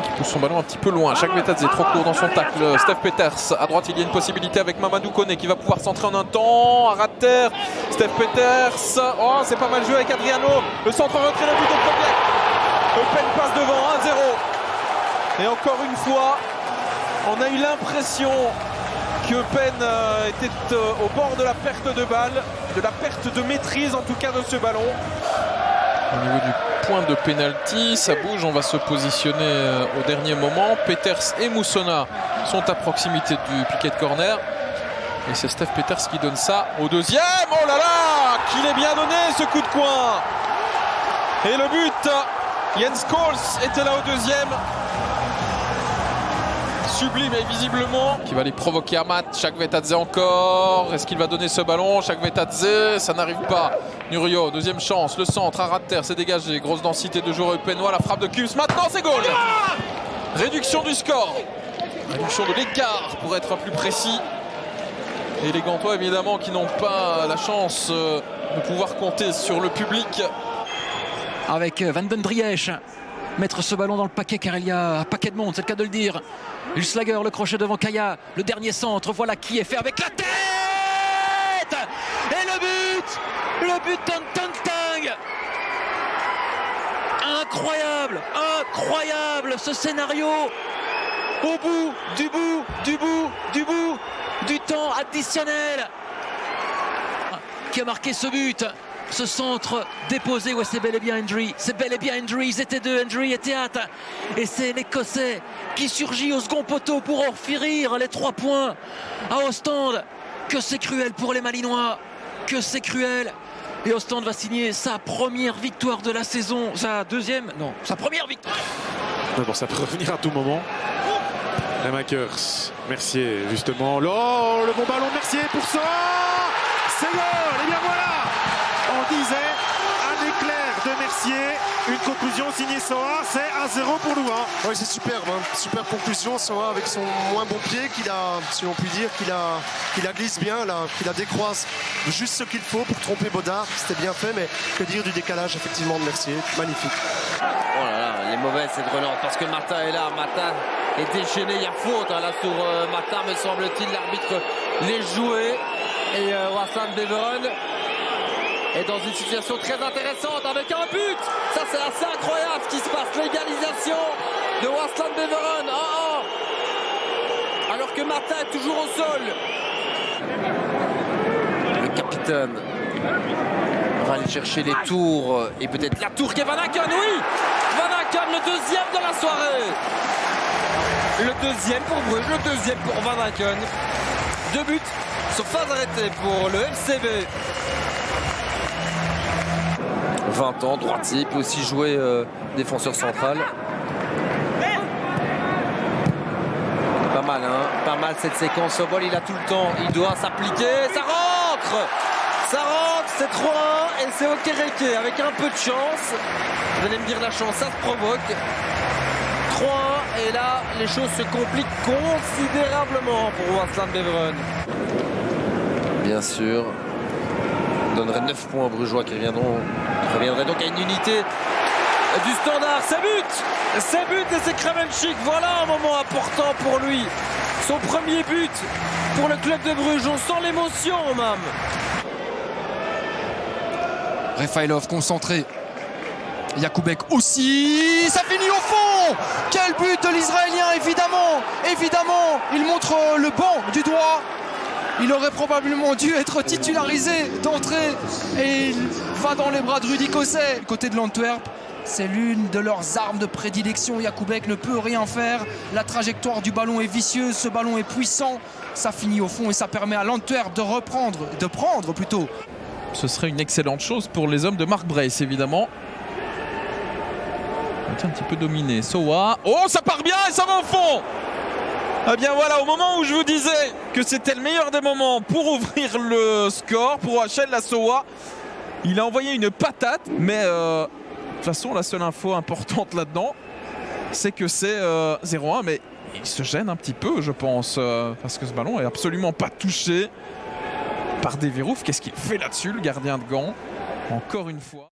Qui pousse son ballon un petit peu loin. Jacques Vetadze trop court dans son tacle. Steph Peters à droite, il y a une possibilité avec Mamadou Koné qui va pouvoir centrer en un temps. À ras de terre, Steph Peters. Oh, c'est pas mal joué avec Adriano. Le centre retrait, le but de premier. Eupen passe devant 1-0. Et encore une fois, on a eu l'impression que Eupen était au bord de la perte de balle, de la perte de maîtrise en tout cas de ce ballon. Au niveau du point de pénalty, ça bouge, on va se positionner au dernier moment. Peters et Moussona sont à proximité du piquet de corner. Et c'est Steph Peters qui donne ça au deuxième. Oh là là, qu'il est bien donné ce coup de coin. Et le but, Jens Kohls était là au deuxième. Sublime et visiblement. Qui va les provoquer à mat. Jacques Vetadze encore. Est-ce qu'il va donner ce ballon? Jacques Vetadze, ça n'arrive pas. Nurio, deuxième chance. Le centre à ras de terre, c'est dégagé. Grosse densité de joueurs eupenois. La frappe de Kums. Maintenant, c'est goal. Réduction du score. Réduction de l'écart pour être plus précis. Et les Gantois, évidemment, qui n'ont pas la chance de pouvoir compter sur le public. Avec Van den Driesch. Mettre ce ballon dans le paquet car il y a un paquet de monde, c'est le cas de le dire. Hulslager, le crochet devant Kaya, le dernier centre, voilà qui est fait avec la tête. Et le but Tang. Incroyable, incroyable ce scénario. Au bout du temps additionnel. Qui a marqué ce but? Ce centre déposé, ouais, c'est bel et bien Hendry. C'est bel et bien Hendry. Ils étaient deux, Hendry et Théat. Et c'est l'Écossais qui surgit au second poteau pour offrir les 3 points à Ostende. Que c'est cruel pour les Malinois. Que c'est cruel. Et Ostende va signer sa première victoire de la saison. Sa première victoire. Bon, ça peut revenir à tout moment. Les Makers, Mercier, justement. Oh, le bon ballon de Mercier pour ça. C'est goal. Et bien voilà. On disait un éclair de Mercier, une conclusion signée Soa, c'est 1-0 pour nous. Oui, c'est superbe, super conclusion. Soa avec son moins bon pied, qu'il a, si on peut dire, qu'il a glisse bien, là, qu'il a décroise juste ce qu'il faut pour tromper Baudard. C'était bien fait, mais que dire du décalage effectivement de Mercier, magnifique. Oh là là, elle est mauvaise cette relance parce que Martin est là. Martin est déchaîné, il y a faute là sur Martin, me semble-t-il. L'arbitre les jouait et Waasland Beveren est dans une situation très intéressante avec un but. Ça, c'est assez incroyable ce qui se passe. L'égalisation de Waasland Beveren. Alors que Martin est toujours au sol. Le capitaine va aller chercher les tours. Et peut-être la tour qui est Van Aken. Oui, Van Aken, le deuxième de la soirée. Le deuxième pour Bruges, le deuxième pour Van Aken. 2 buts sur phase arrêtée pour le FCB. 20 ans, droitier, il peut aussi jouer défenseur central. Pas mal, hein, pas mal cette séquence au vol, il a tout le temps, il doit s'appliquer, ça rentre, c'est 3-1 et c'est Okereke avec un peu de chance. Vous allez me dire la chance, ça se provoque. 3-1 et là, les choses se compliquent considérablement pour Waasland Beveren. Bien sûr. Donnerait 9 points aux Brugeois qui reviendraient donc à une unité du Standard. C'est but et c'est Kravenchik. Voilà un moment important pour lui. Son premier but pour le club de Bruges. On sent l'émotion même. Refailov concentré. Yakoubek aussi. Ça finit au fond. Quel but de l'Israélien, évidemment. Il montre le banc du doigt. Il aurait probablement dû être titularisé d'entrée et il va dans les bras de Rudy Cosset. Côté de l'Antwerp, c'est l'une de leurs armes de prédilection. Yakoubek ne peut rien faire. La trajectoire du ballon est vicieuse, ce ballon est puissant. Ça finit au fond et ça permet à l'Antwerp de prendre plutôt. Ce serait une excellente chose pour les hommes de Mark Brace, évidemment. On est un petit peu dominé. Soa. Oh, ça part bien et ça va au fond. Ah bien voilà, au moment où je vous disais que c'était le meilleur des moments pour ouvrir le score, pour Hachel Lassoa, il a envoyé une patate, mais de toute façon la seule info importante là-dedans, c'est que c'est 0-1, mais il se gêne un petit peu je pense, parce que ce ballon est absolument pas touché par Devirouf. Qu'est-ce qu'il fait là-dessus le gardien de Gand? Encore une fois.